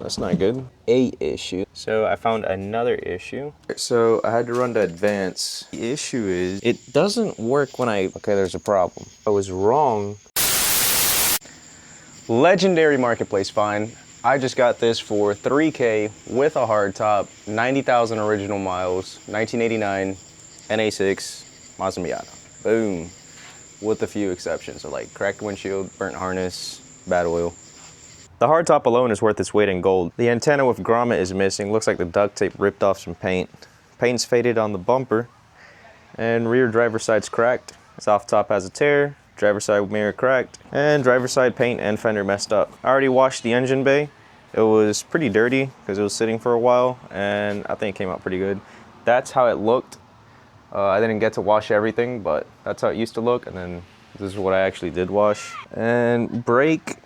that's not good. A issue. So I found another issue. So I had to run to advance. The issue is it doesn't work when okay, there's a problem. I was wrong. Legendary marketplace find. I just got this for $3K with a hardtop, 90,000 original miles, 1989 NA6 Mazda Miata. Boom. With a few exceptions, so like cracked windshield, burnt harness, bad oil. The hardtop alone is worth its weight in gold. The antenna with grommet is missing. Looks like the duct tape ripped off some paint. Paint's faded on the bumper, and rear driver's side's cracked. Soft top has a tear. Driver's side mirror cracked, and driver's side paint and fender messed up. I already washed the engine bay. It was pretty dirty because it was sitting for a while, and I think it came out pretty good. That's how it looked. I didn't get to wash everything, but that's how it used to look, and then this is what I actually did wash. And brake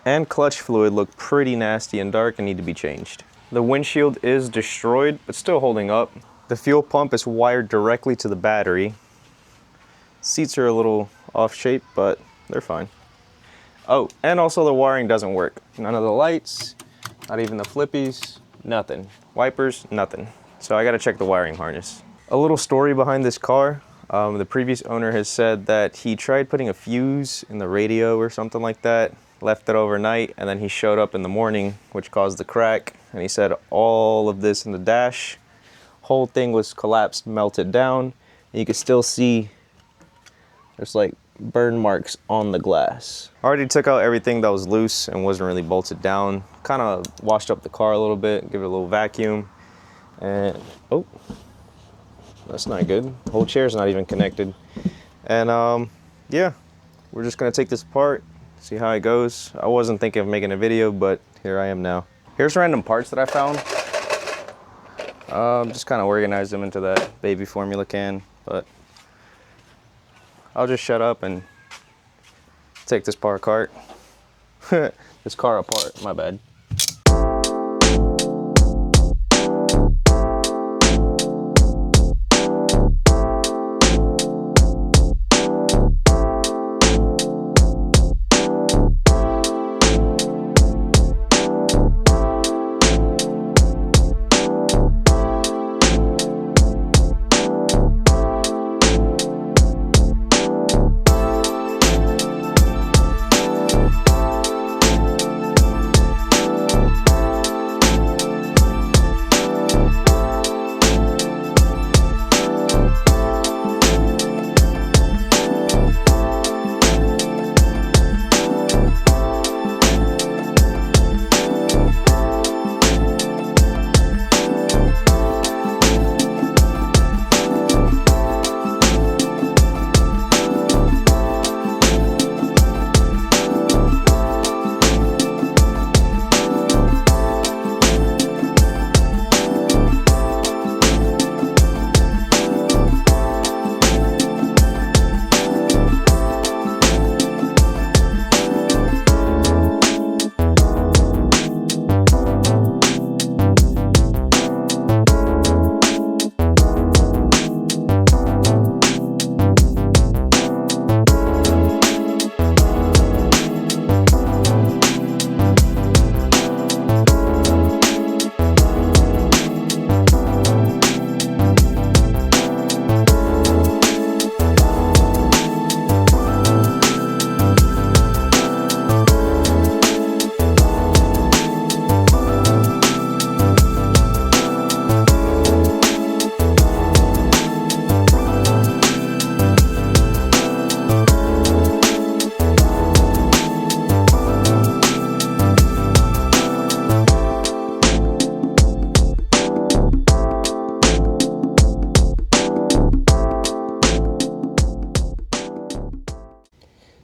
and clutch fluid look pretty nasty and dark and need to be changed. The windshield is destroyed, but still holding up. The fuel pump is wired directly to the battery. Seats are a little off shape, but they're fine. Oh, and also the wiring doesn't work. None of the lights, not even the flippies, nothing. Wipers, nothing. So I gotta check the wiring harness. A little story behind this car. The previous owner has said that he tried putting a fuse in the radio or something like that, left it overnight, and then he showed up in the morning, which caused the crack. And he said all of this in the dash, whole thing was collapsed, melted down. And you can still see there's like burn marks on the glass. I already took out everything that was loose and wasn't really bolted down. Kind of washed up the car a little bit, give it a little vacuum. And, oh, that's not good. The whole chair's not even connected. And yeah, we're just gonna take this apart, see how it goes. I wasn't thinking of making a video, but here I am now. Here's random parts that I found. Just kind of organized them into that baby formula can, but I'll just shut up and take this car apart. This car apart, my bad.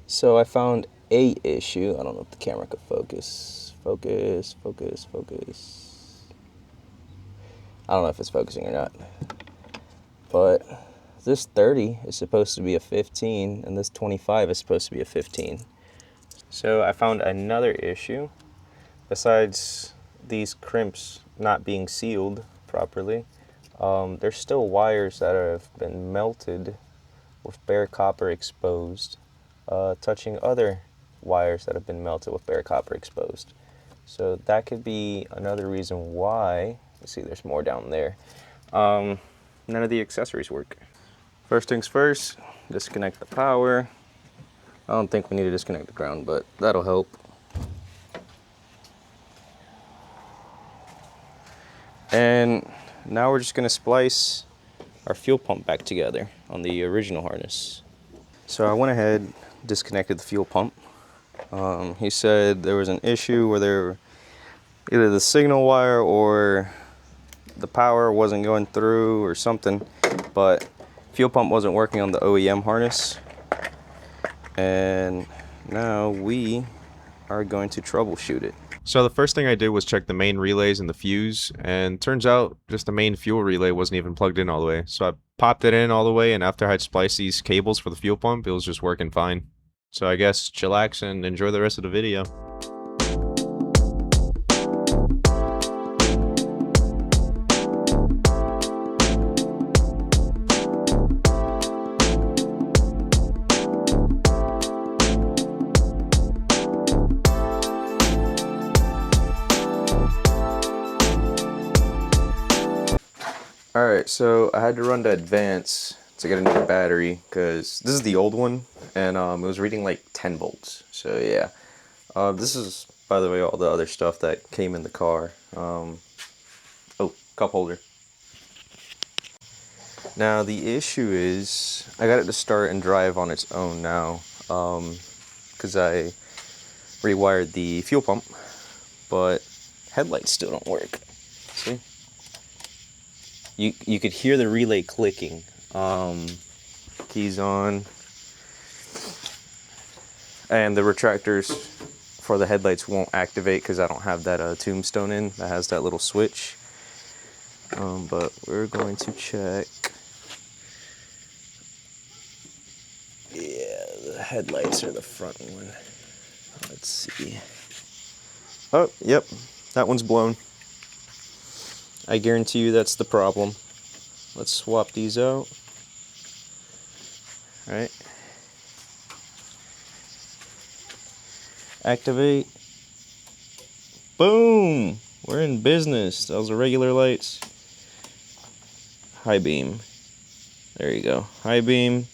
So I found a issue. I don't know if the camera could focus. Focus. I don't know if it's focusing or not. But this 30 is supposed to be a 15, and this 25 is supposed to be a 15. So I found another issue. Besides these crimps not being sealed properly, there's still wires that have been melted with bare copper exposed, touching other wires that have been melted with bare copper exposed. So that could be another reason why. Let's see, there's more down there. None of the accessories work. First things first, disconnect the power. I don't think we need to disconnect the ground, but that'll help. And now we're just gonna splice our fuel pump back together on the original harness. So I went ahead, disconnected the fuel pump. He said there was an issue where either the signal wire or the power wasn't going through or something, but fuel pump wasn't working on the OEM harness. And now we are going to troubleshoot it. So the first thing I did was check the main relays and the fuse, and turns out just the main fuel relay wasn't even plugged in all the way. So I popped it in all the way, and after I'd spliced these cables for the fuel pump, it was just working fine. So I guess chillax and enjoy the rest of the video. Alright, so I had to run to advance to get a new battery because this is the old one and it was reading like 10 volts. So yeah, this is, by the way, all the other stuff that came in the car. Oh, cup holder. Now the issue is I got it to start and drive on its own now because I rewired the fuel pump, but headlights still don't work. See? You could hear the relay clicking. Keys on. And the retractors for the headlights won't activate because I don't have that tombstone in that has that little switch. But we're going to check. Yeah, the headlights are the front one. Let's see. Oh, yep, that one's blown. I guarantee you that's the problem. Let's swap these out. All right. Activate. Boom! We're in business. Those are regular lights. High beam. There you go. High beam.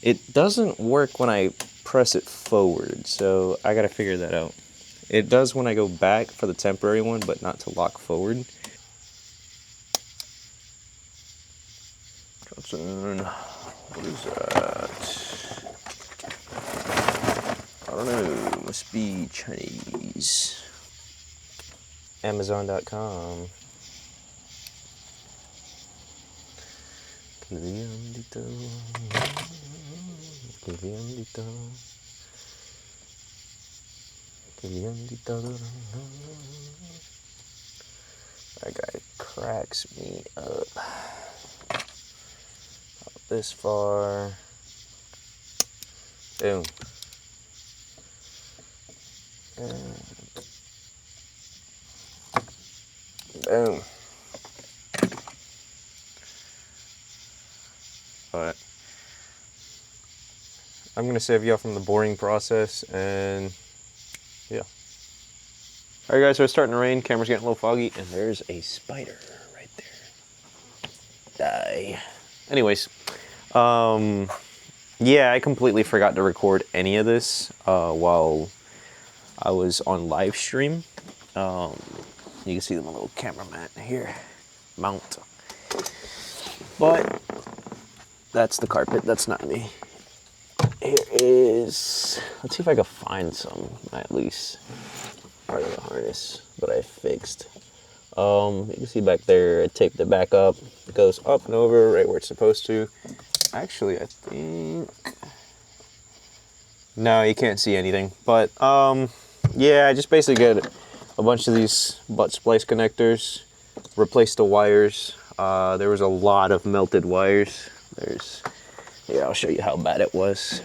It doesn't work when I press it forward, so I gotta figure that out. It does when I go back for the temporary one, but not to lock forward. Johnson, what is that? I don't know, must be Chinese. Amazon.com. That guy cracks me up. This far. Boom. And boom. But I'm gonna save y'all from the boring process, and yeah. All right, guys. So it's starting to rain. Camera's getting a little foggy, and there's a spider right there. Die. Anyways. Yeah, I completely forgot to record any of this while I was on live stream. You can see my little cameraman here, mount. But that's the carpet, that's not me. Here is, let's see if I can find some, at least, part of the harness that I fixed. You can see back there, I taped it back up. It goes up and over right where it's supposed to. Actually, I think... No, you can't see anything. But, yeah, I just basically get a bunch of these butt splice connectors, replace the wires. There was a lot of melted wires. Yeah, I'll show you how bad it was.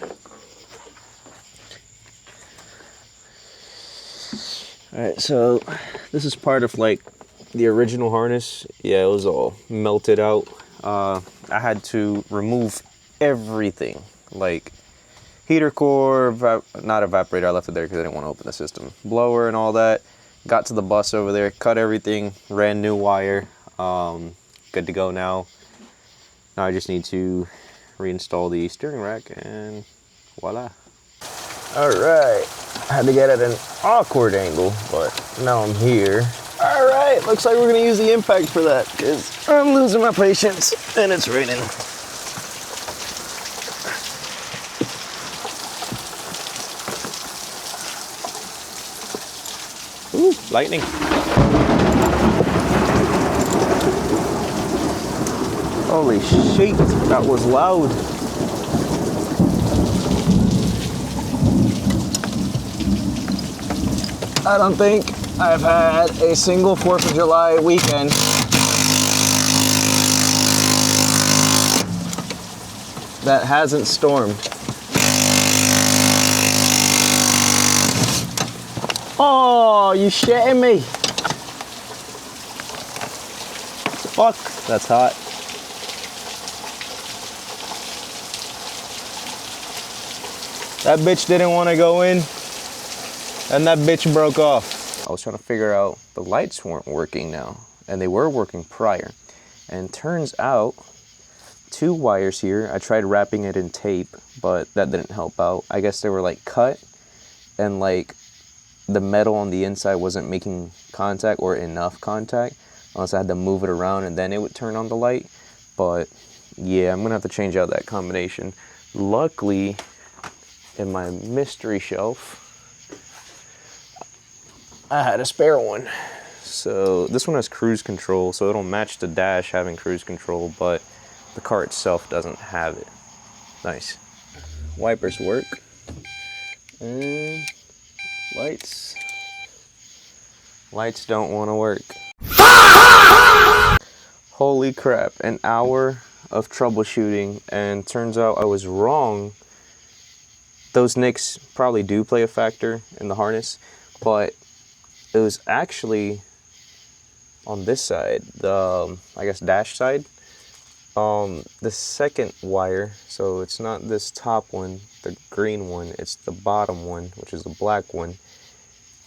Alright, so this is part of like the original harness. Yeah, it was all melted out. I had to remove everything, like heater core, not evaporator, I left it there because I didn't want to open the system. Blower and all that. Got to the bus over there, cut everything, ran new wire. Good to go now. Now I just need to reinstall the steering rack and voila. All right, had to get at an awkward angle, but now I'm here. All right, looks like we're gonna use the impact for that because I'm losing my patience and it's raining. Ooh, lightning. Holy shit, that was loud. I don't think I've had a single 4th of July weekend that hasn't stormed. Oh, you shitting me? Fuck, that's hot. That bitch didn't want to go in, and that bitch broke off. I was trying to figure out, the lights weren't working now, and they were working prior. And turns out, 2 wires here, I tried wrapping it in tape, but that didn't help out. I guess they were like cut, and like the metal on the inside wasn't making contact or enough contact, unless I had to move it around and then it would turn on the light. But yeah, I'm gonna have to change out that combination. Luckily, in my mystery shelf, I had a spare one. So this one has cruise control, so it'll match the dash having cruise control, but the car itself doesn't have it. Nice. Wipers work. And lights. Lights don't want to work. Holy crap, an hour of troubleshooting, and turns out I was wrong. Those nicks probably do play a factor in the harness, but it was actually on this side, the I guess dash side, the second wire. So it's not this top one, the green one, it's the bottom one, which is the black one.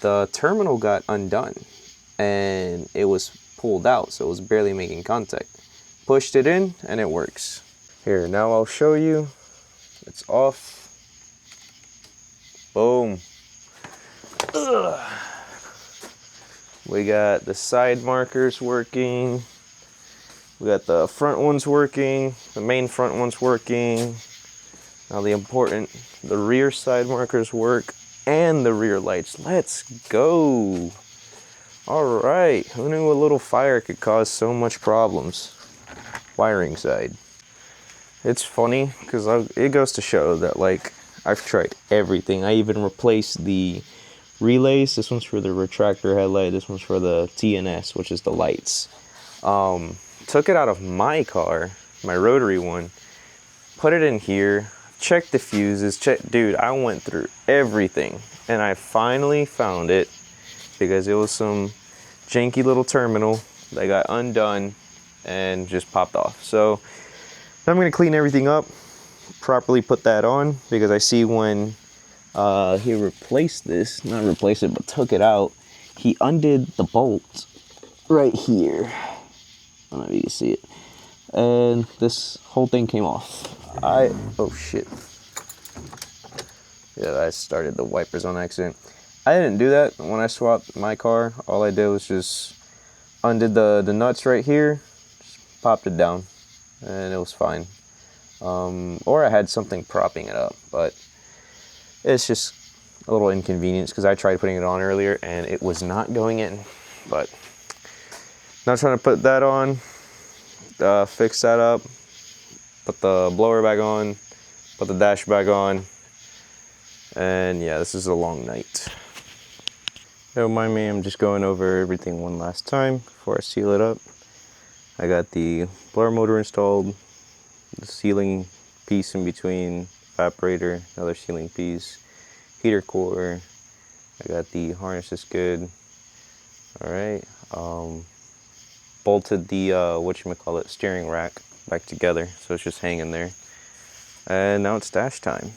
The terminal got undone and it was pulled out, so it was barely making contact. Pushed it in and it works. Here, now I'll show you. It's off. Boom. Ugh. We got the side markers working. We got the front ones working. The main front one's working. Now the rear side markers work and the rear lights. Let's go. All right, who knew a little fire could cause so much problems? Wiring side. It's funny because it goes to show that like I've tried everything. I even replaced the relays. This one's for the retractor headlight. This one's for the TNS, which is the lights. Took it out of my car, my rotary one, put it in here, checked the fuses, dude, I went through everything and I finally found it because it was some janky little terminal that got undone and just popped off. So I'm gonna clean everything up, properly put that on, because I see when he replaced this, not replaced it, but took it out, he undid the bolt right here. I don't know if you can see it. And this whole thing came off. Oh shit. Yeah, I started the wipers on accident. I didn't do that when I swapped my car. All I did was just undid the nuts right here, just popped it down, and it was fine. Or I had something propping it up, but it's just a little inconvenience because I tried putting it on earlier and it was not going in. But now trying to put that on, fix that up, put the blower back on, put the dash back on, and yeah, this is a long night. Don't mind me, I'm just going over everything one last time before I seal it up. I got the blower motor installed, the sealing piece in between, evaporator, another sealing piece, heater core. I got the harness is good. All right, bolted the whatchamacallit steering rack back together, so it's just hanging there. And now it's dash time.